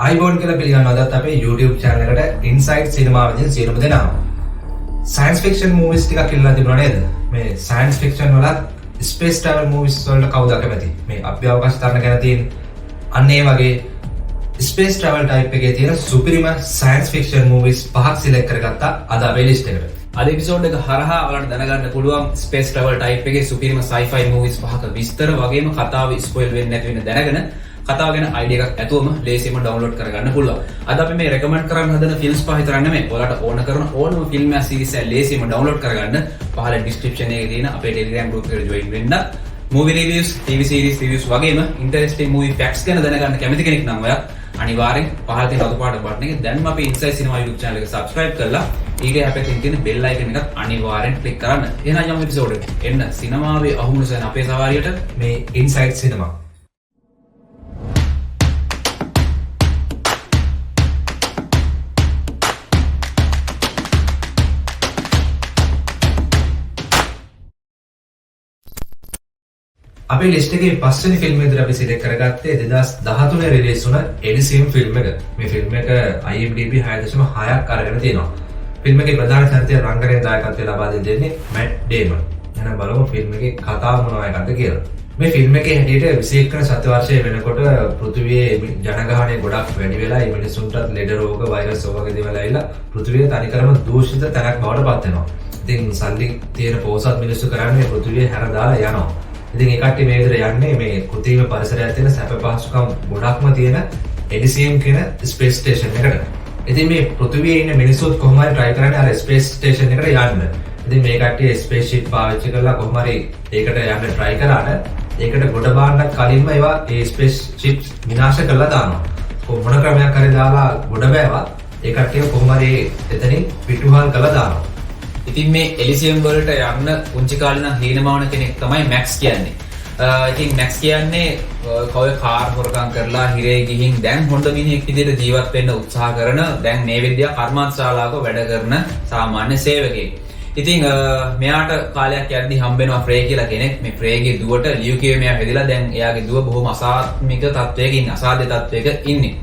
iPhone කියලා පිළිගන්නවදත් අපේ YouTube channel එකට Inside Cinema වලින් සියලුම දෙනාම. Science fiction movies ටිකක් ඉල්ලලා තිබුණා නේද? මේ science fiction වලත් space travel movies වලට කවුද කැමති? මේ අභ්‍යවකාශ තරණ ගැන තියෙන අන්න ඒ වගේ space travel type එකේ තියෙන සුපිරිම science fiction movies පහක් select කරගත්තා අද අපේ list එකට. අද එපිසෝඩ් එක හරහා ඔයාලට දැනගන්න පුළුවන් space travel type එකේ සුපිරිම sci-fi movies පහක විස්තර වගේම කතාව spoil වෙන්නේ නැති වෙන දැනගෙන කතාව ගැන idea එකක් ඇතුවම ලේසියෙන්ම download කරගන්න පුළුවන්. අද අපි මේ recommend කරන්න හදන films පහ විතර නෙමෙයි. ඔයාලට ඕන කරන ඕනම film එක series එක ලේසියෙන්ම download කරගන්න පහළ description එකේ තියෙන අපේ Telegram group එකට join වෙන්න. Movie reviews, TV series reviews වගේම interesting movie facts ගැන දැනගන්න කැමති කෙනෙක් නම් ඔයා අනිවාර්යෙන් පහළ තියෙන රතු පාට බටන් එක දැන්ම අපේ Inside Cinema YouTube channel එක subscribe කරලා ඊගේ හැපෙකින් තියෙන bell icon එකත් අනිවාර්යෙන් click කරන්න. එහෙනම් යමු episode එකට. එන්න සිනමාවේ අහුමුණු සෙන අපේ සවාරියට මේ Inside Cinema. අපේ ලිස්ට් එකේ පස්වෙනි ෆිල්ම් එක විතර අපි සිලෙක්ට් කරගත්තේ 2013 රිලීස් වුණ එලිසියම් ෆිල්ම් එක. මේ ෆිල්ම් එක IMDb 6.6ක් අරගෙන තියෙනවා. ෆිල්ම් එකේ ප්‍රධාන චරිතය රංගනයේ දායකත්වය ලබා දෙන්නේ මැට් ඩේමන්. එහෙනම් බලමු ෆිල්ම් එකේ කතාව මොනවද කියලා. මේ ෆිල්ම් එකේ හැටියට 21 වෙනි සතවර්ෂයේ වෙනකොට පෘථිවියේ ජනගහනය ගොඩක් වැඩි වෙලා මේ මිනිසුන්ට ලෙඩ රෝග වෛරස් වගේ දේවල් ඇවිල්ලා පෘථිවිය තනිකරම දූෂිත තැනක් බවට පත් වෙනවා. ඉතින් සල්ලි තියෙන පොහොසත් මිනිස්සු කරන්නේ පෘථිවිය හැර දාලා යනවා. ඉතින් ඒ කට්ටිය මේ විදිහට යන්නේ මේ කෘත්‍රිම පරිසරයක් තියෙන සැප පහසුකම් ගොඩක්ම තියෙන එලිසියම් කියන ස්පේස් ස්ටේෂන් එකට. ඉතින් මේ පෘථිවියේ ඉන්න මිනිස්සුත් කොහොම හරි try කරන්නේ අර ස්පේස් ස්ටේෂන් එකට යන්න. ඉතින් මේ කට්ටිය ස්පේස් ෂිප් පාවිච්චි කරලා කොහොම හරි ඒකට යන්න try කරාට ඒකට ගොඩ බාන්නත් කලින්ම ඒවා ඒ ස්පේස් ෂිප්ස් විනාශ කරලා දානවා. මොන ක්‍රමයක් හරි දාලා ගොඩ බෑවා ඒ කට්ටිය කොහොම හරි එතනින් පිටුහල් කරලා දානවා. ඉතින් මේ එලිසියම් වලට යන්න පුංචි කාලේ නම් හීනමාන කෙනෙක් තමයි මැක්ස් කියන්නේ. ඉතින් මැක්ස් කියන්නේ කවය කාර් හොරකම් කරලා හිරේ ගිහින් දැන් හොඳ මිනිහෙක් විදිහට ජීවත් වෙන්න උත්සාහ කරන දැන් මේ විද්‍යා කර්මාන්ත ශාලාවක වැඩ කරන සාමාන්‍ය සේවකයෙක්. ඉතින් මෙයාට කාලයක් යද්දි හම්බෙනවා ෆ්‍රේ කියලා කෙනෙක්. මේ ෆ්‍රේගේ දුවට ලියුකේමියා හැදිලා දැන් එයාගේ දුව බොහොම අසාත්මික තත්වයක ඉන්නේ. අසාධ්‍ය තත්වයක ඉන්නේ.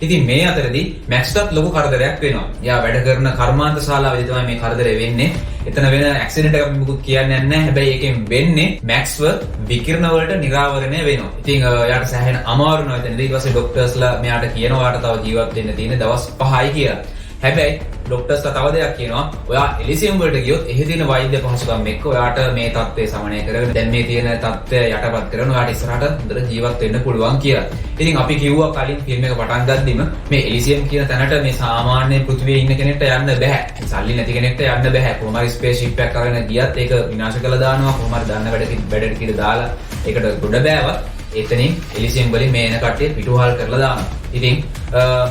ඉතින් මේ අතරදී මැක්ස්ටත් ලොකු කරදරයක් වෙනවා. එයා වැඩ කරන කර්මාන්ත ශාලාවේදී තමයි මේ කරදරේ වෙන්නේ. එතන වෙන ඇක්සිඩන්ට් එකක් මොකුත් කියන්නේ නැහැ. හැබැයි ඒකෙන් වෙන්නේ මැක්ස්ව විකිරණ වලට නිරාවරණය වෙනවා. ඉතින් එයාට සෑහෙන අමාරු වෙනවා. එතනදී ඊට පස්සේ ડોක්ටර්ස්ලා මෙයාට කියනවා ඔයාට තව ජීවත් වෙන්න තියෙන දවස් 5යි කියලා. හැබැයි ડોක්ටර්ස්ලා තව දෙයක් කියනවා. ඔයා එලිසියම් වලට ගියොත් එහි තියෙන වෛද්‍ය පහසුකම් එක්ක ඔයාට මේ තත්ත්වය සමනය කරගෙන දැන් මේ තියෙන තත්ත්වය යටපත් කරගෙන ඔයාට ඉස්සරහට හොඳට ජීවත් වෙන්න පුළුවන් කියලා. ඉතින් අපි කිව්වා කලින් ෆිල්ම් එක පටන් ගද්දිම මේ එලිසියම් කියන තැනට මේ සාමාන්‍ය පෘථිවියේ ඉන්න කෙනෙක්ට යන්න බෑ. සල්ලි නැති කෙනෙක්ට යන්න බෑ. කොහොම හරි ස්පේස් ෂිප් එකක් අරගෙන ගියත් ඒක විනාශ කරලා දානවා. කොහොම හරි දන්න වැඩට කිර දාලා ඒකට ගොඩ බෑවත් එතනින් එලිසියම් වලින් මේ එන කට්ටිය පිටුහල් කරලා දානවා. ඉතින්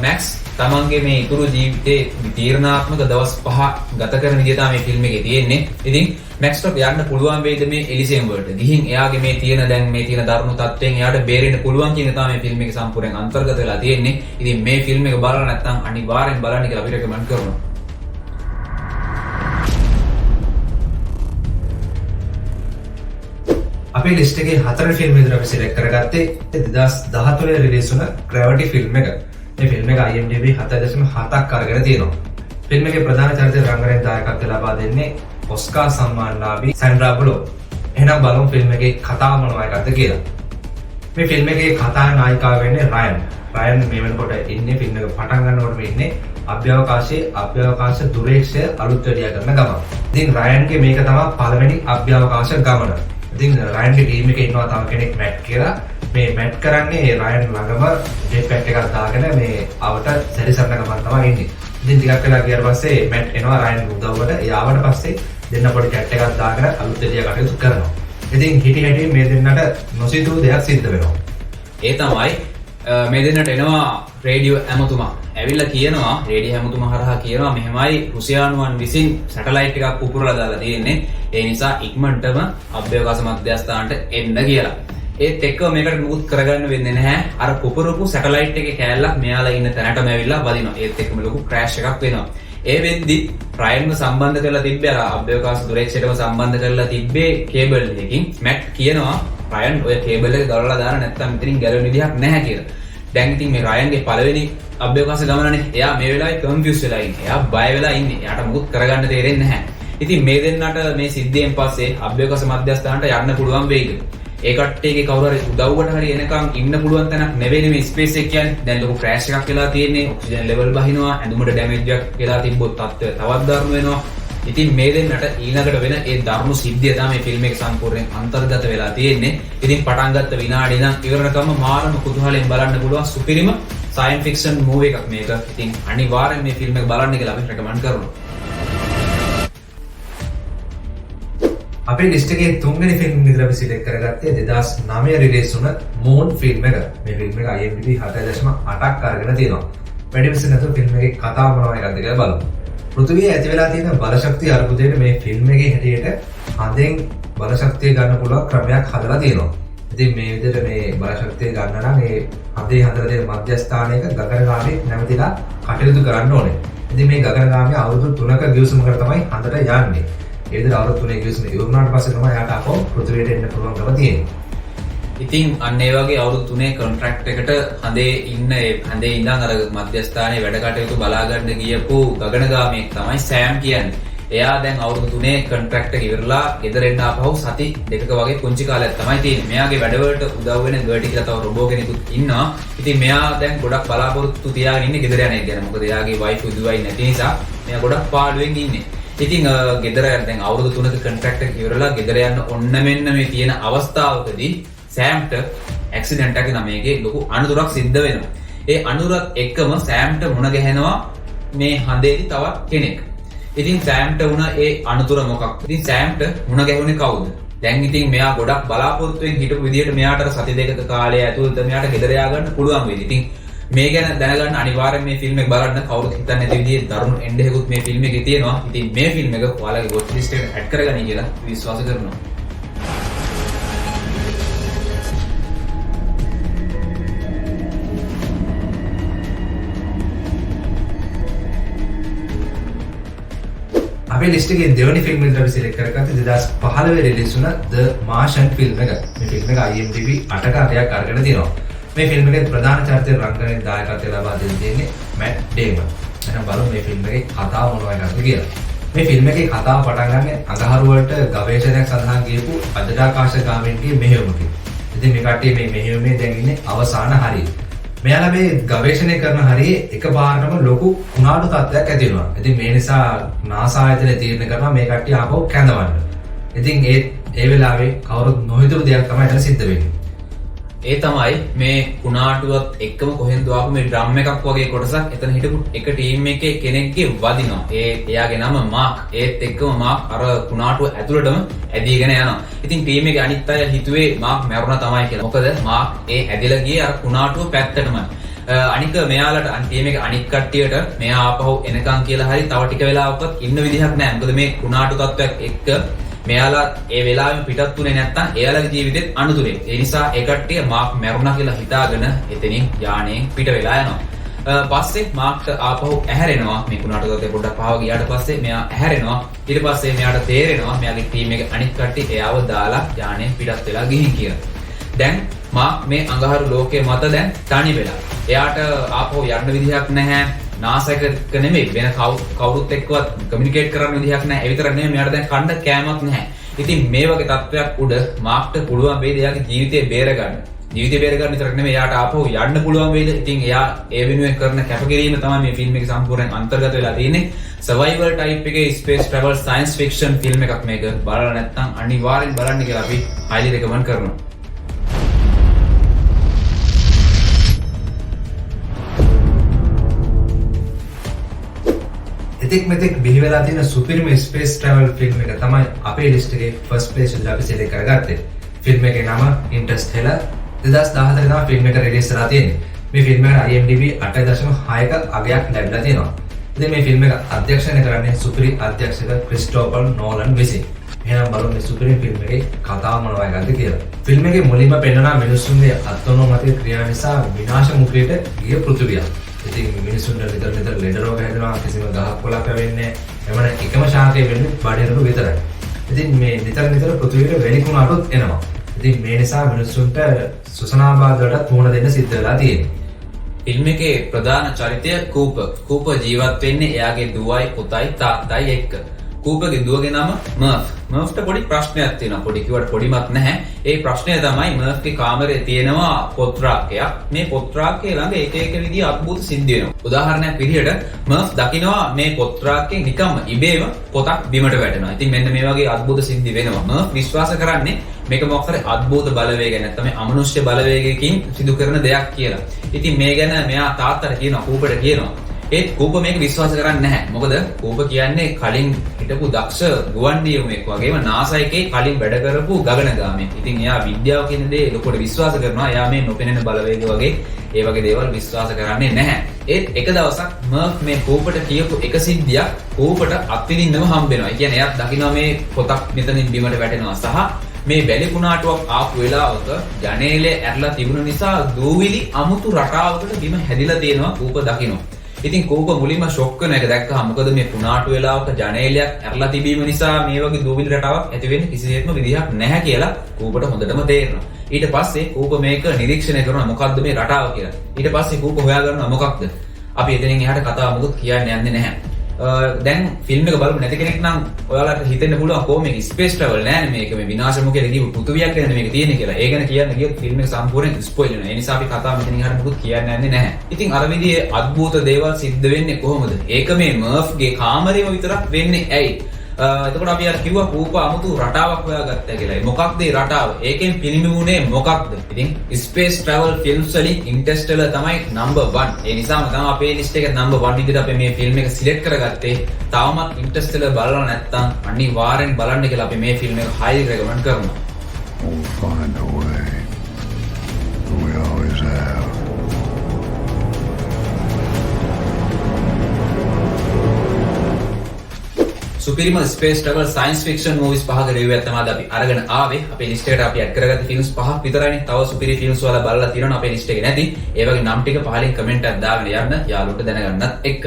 මැක්ස් තමන්ගේ මේ ඉතුරු ජීවිතේ තීරණාත්මක දවස් 5 ගත කරන විදිය තමයි මේ ෆිල්ම් එකේ තියෙන්නේ. ඉතින් මැක්ස්ට යන්න පුළුවන් වේද මේ එලිසියම් වලට? ගිහින් එයාගේ මේ තියෙන දරුණු තත්ත්වයෙන් එයාට බේරෙන්න පුළුවන් කියන තමයි මේ ෆිල්ම් එකේ සම්පූර්ණයෙන් අන්තර්ගත වෙලා තියෙන්නේ. ඉතින් මේ ෆිල්ම් එක බලලා නැත්නම් අනිවාර්යෙන් බලන්න කියලා අපි රෙකමන්ඩ් කරනවා. අපේ ලිස්ට් එකේ හතරවෙනි ෆිල්ම් එක විතර අපි සිලෙක්ට් කරගත්තේ 2013 රිලීස් වුණ Gravity ෆිල්ම් එක. මේ ෆිල්ම් එක IMDb 7.7ක් අරගෙන තියෙනවා. ෆිල්ම් එකේ ප්‍රධාන චරිතය රංගනයේ දායකත්වය ලබා දෙන්නේ ඔස්කාර් සම්මානලාභී සැන්ඩ්‍රා බුලොක්. එහෙනම් බලමු ෆිල්ම් එකේ කතාව මොනවද කියලා. මේ ෆිල්ම් එකේ කතාවේ නායිකාව වෙන්නේ රයන්. රයන් මේ වෙනකොට ඉන්නේ ෆිල්ම් එක පටන් ගන්නකොට ඉන්නේ අභ්‍යවකාශ දුරේක්ෂය අලුත් වැඩියා කරන ගමන. ඉතින් රයන්ගේ මේක තමයි පළවෙනි අභ්‍යවකාශ ගමන. ඉතින් රයන්ගේ ටීම් එකේ ඉන්නවා තව කෙනෙක් මැට් කියලා. මේ මැට් කරන්නේ රයන් ළඟම ජෙට් පැක් එකක් දාගෙන මේ අවට සැරිසරන ගමන් තමයි ඉන්නේ. ඉතින් ටිකක් වෙලා ගියාට පස්සේ මැට් එනවා රයන් උදව්වට. යාවට පස්සේ දෙන්න පොඩි චැට් එකක් දාගෙන අලුත් දෙයක් කටයුතු කරනවා. ඉතින් හිටි හැටි මේ දෙන්නට නොසිතූ දෙයක් සිද්ධ වෙනවා. ඒ තමයි මේ දෙන්නට එනවා රේඩියෝ ඇමතුමා. ඇවිල්ලා කියනවා රේඩියෝ ඇමතුමා හරහා කියනවා මෙහෙමයි රුසියානුවන් විසින් සැටලයිට් එකක් පුපුරලා දාලා තියෙන්නේ. ඒ නිසා ඉක්මනටම අභ්‍යවකාශ මධ්‍යස්ථානට එන්න කියලා. ඒත් එක්ක මේකට මුකුත් කරගන්න වෙන්නේ නැහැ. අර පුපුරපු සැටලයිට් එකේ කෑල්ලක් මෙයාලා ඉන්න තැනටම ඇවිල්ලා වදිනවා. ඒත් එක්කම ලොකු ක්‍රෑෂ් එකක් වෙනවා. ඒ වෙද්දි රයන්ව සම්බන්ධ කරලා තිබ්බේ අර අභ්‍යවකාශ දුරේක්ෂයටම සම්බන්ධ කරලා තිබ්බේ කේබල් එකකින් මැට් කියනවා රයන් ඔය කේබල් එක ගලවලා දාන්න නැත්නම් මෙතනින් ගැලවෙන විදිහක් නැහැ කියලා. දැන් ඉතින් මේ රයන්ගේ පළවෙනි අභ්‍යවකාශ ගමනනේ. එයා මේ වෙලාවේ කන්ෆියුස් වෙලා ඉන්නේ. එයා බය වෙලා ඉන්නේ. එයාට මුකුත් කරගන්න තේරෙන්නේ නැහැ. ඉතින් මේ දෙන්නට මේ සිද්ධියෙන් පස්සේ අභ්‍යවකාශ මධ්‍යස්ථානට යන්න පුළුවන් වෙයිද? ඒ කට්ටියගේ කවුරු හරි උදව්වට හරි එනකන් ඉන්න පුළුවන් තැනක් නෙවෙයි මේ ස්පේස් එක කියන්නේ. දැන් ලොකු ක්‍රෑෂ් එකක් වෙලා තියෙන්නේ. ඔක්සිජන් ලෙවල් බහිනවා. ඇඳුමට ඩැමේජ් එකක් වෙලා තිබ්බොත් තත්ත්වය තවත් දරුණු වෙනවා. ඉතින් මේ දෙන්නට ඊළඟට වෙන ඒ දරුණු සිද්ධිය තමයි මේ ෆිල්ම් එක සම්පූර්ණයෙන් අන්තර්ගත වෙලා තියෙන්නේ. ඉතින් පටන් ගත්ත විනාඩි ඉඳන් ඉවරනකම මාරම කුතුහලයෙන් බලන්න පුළුවන් සුපිරිම සයන්ස් ෆික්ෂන් මූවි එකක් මේක. ඉතින් අනිවාර්යෙන් මේ ෆිල්ම් එක බලන්න කියලා අපි රෙකමන්ඩ් කරනවා. අපේ ලිස්ට් එකේ තුන්වෙනි ෆිල්ම් විදිහට අපි සිලෙක්ට් කරගත්තේ 2009 රිලීස් වුණ මූන් ෆිල්ම් එක. මේ ෆිල්ම් එක IMDb 7.8ක් අරගෙන තියෙනවා. වැඩි විශ්ස නැතුව ෆිල්ම් එකේ කතාව මොනවද කියලා බලමු. පෘථිවිය ඇති වෙලා තියෙන බලශක්තිය අරුපුදේට මේ ෆිල්ම් එකේ හැටියට හඳෙන් බලශක්තිය ගන්න පුළුවන් ක්‍රමයක් හදලා තියෙනවා. ඉතින් මේ විදිහට මේ බලශක්තිය ගන්න නම් මේ හඳේ හදලා තියෙන මධ්‍යස්ථානයක ගගනගාමී නැවතිලා කටයුතු කරන්න ඕනේ. ඉතින් මේ ගගනගාමී අවුරුදු 3ක ගිවිසුමකට තමයි හඳට යන්නේ. ඒ විදිහට අවුරුදු 3 ගිවිසුම ඉවරනාට පස්සේ තමයි යාට අපෝ පෘථිවියට එන්න පුළුවන්කම තියෙන්නේ. ඉතින් අන්න ඒ වගේ අවුරුදු 3 කොන්ට්‍රැක්ට් එකට හඳේ ඉන්න හඳේ ඉඳන් අර මධ්‍යස්ථානයේ වැඩ කටයුතු බලා ගන්න ගියපු ගගනගාමියෙක් තමයි සෑම් කියන්නේ. එයා දැන් අවුරුදු 3 කොන්ට්‍රැක්ට් එක ඉවරලා ගෙදර එන්න ආපහු සති දෙකක වගේ පුංචි කාලයක් තමයි තියෙන්නේ. මෙයාගේ වැඩවලට උදව් වෙන ගර්ටි කියලා තව රොබෝ කෙනෙකුත් ඉන්නවා. ඉතින් මෙයා දැන් ගොඩක් බලාපොරොත්තු තියාගෙන ඉන්නේ ගෙදර යන එක ගැන. මොකද එයාගේ වයිෆ් උදුවයි නැති නිසා මෙයා ගොඩක් පාළුවෙන් ඉන්නේ. ඉතින් ගෙදර දැන් අවුරුදු 3ක කොන්ට්‍රැක්ට් එක ඉවරලා ගෙදර යන්න ඔන්න මෙන්න මේ තියෙන අවස්ථාවකදී සෑම්ට ඇක්සිඩන්ට් එකක් නමේගේ ලොකු අනතුරක් සිද්ධ වෙනවා. ඒ අනතුරත් එක්කම සෑම්ට මුණ ගැහෙනවා මේ හඳේදී තවත් කෙනෙක්. ඉතින් සෑම්ට වුණ ඒ අනතුර මොකක්ද? ඉතින් සෑම්ට මුණ ගැහුනේ කවුද? දැන් ඉතින් මෙයා ගොඩක් බලාපොරොත්තුෙන් හිටපු විදියට මෙයාට සති දෙකක කාලය ඇතුළත මෙයාට ගෙදර ය아가න්න පුළුවන් වෙයි. ඉතින් මේ ගැන දැනගන්න අනිවාර්යෙන් මේ ෆිල්ම් එක බලන්න. කවුරුත් හිතන්නේ නැති විදිහේ දරුණු එන්ඩ් එකකුත් මේ ෆිල්ම් එකේ තියෙනවා. ඉතින් මේ ෆිල්ම් එක ඔයාලගේ වොච් ලිස්ට් එකට ඇඩ් කරගන්න කියලා විශ්වාස කරනවා. අපේ ලිස්ට් එකේ දෙවෙනි ෆිල්ම් විදිහට අපි සිලෙක්ට් කරගත්තේ 2015 රිලීස් වුණ The Martian ෆිල්ම් එක. මේ ෆිල්ම් එක IMDb 8ක අටයක් අරගෙන තියෙනවා. මේ ෆිල්ම් එකේ ප්‍රධාන චරිතය රංගනයේ දායකත්වය ලබා දෙන්නේ මැට් ඩේමන්. එහෙනම් බලමු මේ ෆිල්ම් එකේ කතාව මොනවද කියලා. මේ ෆිල්ම් එකේ කතාව පටන් ගන්න අඟහරු වලට ගවේෂණයක් සඳහා ගියපු අජටාකාශගාමීන්ගේ මෙහෙයුමකින්. ඉතින් මේ කට්ටිය මේ මෙහෙයුමේ දැන් ඉන්නේ අවසාන හරිය. මෙයාලා මේ ගවේෂණය කරන හරියේ එකපාරටම ලොකු කුණාටු තත්ත්වයක් ඇති වෙනවා. ඉතින් මේ නිසා NASA ආයතනය තීරණය කරනවා මේ කට්ටිය ආපහු කැඳවන්න. ඉතින් ඒ වෙලාවේ කවුරුත් නොහිතපු දෙයක් තමයි එතන සිද්ධ වෙන්නේ. ඒ තමයි මේ කුණාටුවත් එක්කම කොහෙන්ද ආපු මේ ඩ්‍රම් එකක් වගේ කොටසක් එතන හිටපු එක ටීම් එකේ කෙනෙක්ගේ වදිනවා. එයාගේ නම මාක්. ඒත් එක්කම මාක් අර කුණාටුව ඇතුළටම ඇදීගෙන යනවා. ඉතින් ටීම් එකේ අනිත් අය හිතුවේ මාක් මැරුණා තමයි කියලා. මොකද මාක් ඇදලා ගියේ අර කුණාටුව පැත්තටම. අනික මෙයාලට ටීම් එකේ අනිත් කට්ටියට මෙයා ආපහු එනකන් කියලා හරි තව ටික වෙලාවක්වත් ඉන්න විදිහක් නැහැ. මොකද මේ කුණාටු තත්ත්වයක් එක්ක මෙයාලා ඒ වෙලාවෙම පිටත් උනේ නැත්තම් එයාලගේ ජීවිතේත් අනුතුරේ. ඒ නිසා ඒ කට්ටිය මාක් මැරුණා කියලා හිතාගෙන එතනින් යානෙන් පිට වෙලා යනවා. පස්සේ මාක්ට ආපහු ඇහැරෙනවා. මේ කුණාටු තත්ත්වය පොඩ්ඩක් පහව ගියාට පස්සේ මෙයා ඇහැරෙනවා. ඊට පස්සේ මෙයාට තේරෙනවා මෙයාගේ ටීම් එකේ අනිත් කට්ටිය එයාව දාලා යානෙන් පිටත් වෙලා ගිහින් කියලා. දැන් මාක් මේ අඟහරු ලෝකයේ මත දැන් තනි වෙලා. එයාට ආපහු යන්න විදිහක් නැහැ. NASA එක නෙමෙයි වෙන කවුරුත් එක්කවත් කමියුනිකේට් කරන්න විදිහක් නැහැ. ඒ විතර නෙමෙයි මෙයාට දැන් කන්න කෑමක් නැහැ. ඉතින් මේ වගේ තත්ත්වයක් උඩ මාක්ට පුළුවන් වේද එයාගේ ජීවිතේ බේරගන්න. ජීවිතේ බේරගන්න විතරක් නෙමෙයි එයාට ආපහු යන්න පුළුවන් වේද. ඉතින් එයා ඒ වෙනුවෙන් කරන කැපකිරීම තමයි මේ ෆිල්ම් එකේ සම්පූර්ණයෙන් අන්තර්ගත වෙලා තියෙන්නේ. සර්වයිවල් ටයිප් එකේ space travel science fiction film එකක් මේක. බලලා නැත්නම් අනිවාර්යෙන් බලන්න කියලා අපි highly recommend කරනවා. ඉතින් මෙතෙක් බිහි වෙලා තියෙන සුපිරිම ස්පේස් ට්‍රැවල් ෆිල්ම් එක තමයි අපේ ලිස්ට් එකේ ෆස්ට් ප්ලේස් එකට අපි සිලෙක්ට් කරගත්තේ. ෆිල්ම් එකේ නම ඉන්ටර්ස්ටෙලර්. 2014 තමයි ෆිල්ම් එක රිලීස් වෙලා තියෙන්නේ. මේ ෆිල්ම් එකට IMDb 8.6ක අගයක් ලැබිලා තියෙනවා. ඉතින් මේ ෆිල්ම් එක අධ්‍යක්ෂණය කරන්නේ සුපිරි අධ්‍යක්ෂක ක්‍රිස්ටෝෆර් නෝලන් විසින්. එහෙනම් බලමු මේ සුපිරි ෆිල්ම් එකේ කතාව මොනවද කියලා. ෆිල්ම් එකේ මුලින්ම පෙන්වන මිනිස්සුන්ගේ අත්අනෝමතික ක්‍රියා නිසා විනාශ මුඛයට ගිය පෘථිවිය. ඉතින් මිනිසුන්ට නිතර ලෙඩ රෝග හැදෙනවා. කිසිම ගහක් කොළක් වෙන්නේ නැහැ. එමණ එකම ශාකය වෙන්නේ බඩේරළු විතරයි. ඉතින් මේ නිතර පෘථිවියට වෙලිකුණාටුත් එනවා. ඉතින් මේ නිසා මිනිසුන්ට සුසනාබාධ වලට මුහුණ දෙන්න සිද්ධ වෙලා තියෙනවා. ෆිල්ම් එකේ ප්‍රධාන චරිතය කූපර් ජීවත් වෙන්නේ එයාගේ දුවයි පුතයි තාත්තයි එක්ක. කූපර්ගේ දුවගේ නම මර්ෆ්ට පොඩි ප්‍රශ්නයක් තියෙනවා. පොඩි කිව්වට පොඩිමත් නැහැ. ඒ ප්‍රශ්නය තමයි මර්ෆ්ගේ කාමරේ තියෙනවා පොත්‍රාක්කයක්. මේ පොත්‍රාක්කේ ළඟ එක එක විදිහ අద్భుත සිද්ධි වෙනවා. උදාහරණයක් විදිහට මර්ෆ් දකිනවා මේ පොත්‍රාක්කේ නිකම්ම ඉබේම පොතක් බිමට වැටෙනවා. ඉතින් මෙන්න මේ වගේ අద్భుත සිද්ධි වෙනවා. මර්ෆ් විශ්වාස කරන්නේ මේක මොකක් හරි අద్భుත බලවේගයක් නැත්නම් අමනුෂ්‍ය බලවේගයකින් සිදු කරන දෙයක් කියලා. ඉතින් මේ ගැන මෙයා තාත්තට කියනවා කූපර්ට කියනවා. ඒත් කූපර් මේක විශ්වාස කරන්නේ නැහැ. මොකද කූපර් කියන්නේ කලින් හිටපු දක්ෂ ගුවන් නියමුවෙක් වගේම NASA එකේ කලින් වැඩ කරපු ගගනගාමියෙක්. ඉතින් එයා විද්‍යාව කියන දේ ලොකුට විශ්වාස කරනවා. එයා මේ නොපෙනෙන බලවේග වගේ ඒ වගේ දේවල් විශ්වාස කරන්නේ නැහැ. ඒත් එක දවසක් මර්ෆ් මේ කූපර්ට කියපු එක සිද්ධියක් කූපර්ට අත්විඳින්නම හම්බ වෙනවා. ඒ කියන්නේ එයාත් දකිනවා මේ පොතක් මෙතනින් බිමට වැටෙනවා සහ මේ වැලි කුණාටුවක් ආපු වෙලාවක ජනේලේ ඇරලා තිබුණ නිසා දූවිලි අමුතු රටාවකට බිම හැදිලා තියෙනවා කූපර් දකිනවා. ඉතින් කූපර් මුලින්ම ෂොක් වෙන එක දැක්කහම මොකද මේ කුණාටු වෙලාවක ජනේලයක් ඇරලා තිබීම නිසා මේ වගේ දූවිලි රටාවක් ඇති වෙන්න කිසිසේත්ම විදිහක් නැහැ කියලා කූපර්ට හොඳටම තේරෙනවා. ඊට පස්සේ කූපර් මේක නිරීක්ෂණය කරනවා මොකක්ද මේ රටාව කියලා. ඊට පස්සේ කූපර් හොයාගන්නවා මොකක්ද. අපි එතනින් එහාට කතාව මොකුත් කියන්න යන්නේ නැහැ. දැන් ෆිල්ම් එක බලමු නැති කෙනෙක් නම් ඔයාලට හිතෙන්න පුළුවන් කොහොම මේක ස්පේස් ට්‍රැවල් නෑනේ මේක මේ විනාශ මුඛයේ ගිහපු පෘථිවියක් ගැන මේක තියෙන්නේ කියලා. ඒ ගැන කියන්න ගියොත් ෆිල්ම් එක සම්පූර්ණයෙන් ස්පොයිල් වෙනවා. ඒ නිසා අපි කතාව මෙතනින් එහාට මොකුත් කියන්න යන්නේ නැහැ. ඉතින් අර විදිහේ අద్భుත දේවල් සිද්ධ වෙන්නේ කොහොමද? ඒක මේ මර්ෆ්ගේ කාමරේම විතරක් වෙන්නේ ඇයි? එතකොට අපි අර කිව්වා කූපර් අමුතු රටාවක් හොයාගත්තා කියලා. මොකක්ද මේ රටාව? ඒකෙන් පිළිඹුනේ මොකක්ද? ඉතින් ස්පේස් ට්‍රැවල් ෆිල්ම්ස් වලින් ඉන්ටර්ස්ටෙලර් තමයි නම්බර් 1. ඒ නිසාම තමයි අපේ ලිස්ට් එකේ නම්බර් 1 විදිහට අපි මේ ෆිල්ම් එක සිලෙක්ට් කරගත්තේ. තවමත් ඉන්ටර්ස්ටෙලර් බලලා නැත්නම් අනිවාර්යෙන් බලන්න කියලා අපි මේ ෆිල්ම් එක highly recommend කරනවා. We'll find a way. We always have. සුපිරිම space travel science fiction movies පහක රිවිව් එකක් තමයි අපි අරගෙන ආවේ. අපේ ලිස්ට් එකට අපි ඇඩ් කරගත්ත ෆිල්ම්ස් පහක් විතරයිනේ. තව සුපිරි ෆිල්ම්ස් වල බලලා තියෙනවා අපේ ලිස්ට් එකේ නැති. ඒ වගේ නම් ටික පහලින් කමෙන්ට් එකක් දාගෙන යන්න යාළුවන්ට දැනගන්නත් එක්ක.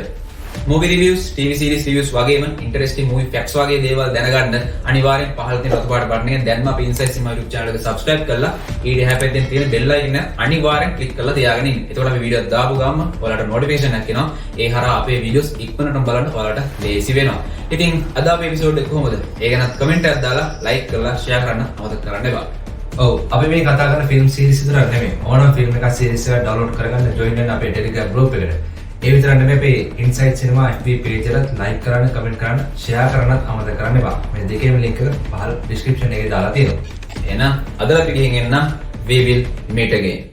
Movie reviews, TV series reviews වගේම interesting movie facts වගේ දේවල් දැනගන්න අනිවාර්යෙන් පහළ තියෙන රතු පාට බටන් එක දැන්ම අපේ Insight Cinema YouTube channel එක subscribe කරලා ඊට එහා පැත්තෙන් තියෙන bell icon එක අනිවාර්යෙන් click කරලා තියාගෙන ඉන්න. එතකොට අපි වීඩියෝ දාපු ගමන් ඔයාලට notification එකක් එනවා. ඒ හරහා අපේ videos ඉක්මනටම බලන්න ඔයාලට ලේසි වෙනවා. ඉතින් අද අපේ episode එක කොහොමද? ඒ ගැනත් comment එකක් දාලා like කරලා share කරන්න අමතක කරන්න එපා. ඔව් අපි මේ කතා කරන ෆිල්ම් සීරීස් විතරක් නෙමෙයි. ඕනම ෆිල්ම් එකක් සීරීස් එකක් download කරගන්න join වෙන්න අපේ Telegram group එකට. ඒ විතරක් නෙමෙයි අපේ Insight Cinema FB page එකට like කරන්න, comment කරන්න, share කරන්නත් අමතක කරන්න එපා. මේ දෙකේම link එක පහළ description එකේ දාලා තියෙනවා. එහෙනම් අද අපි ගිහින් එන්න we will meet again.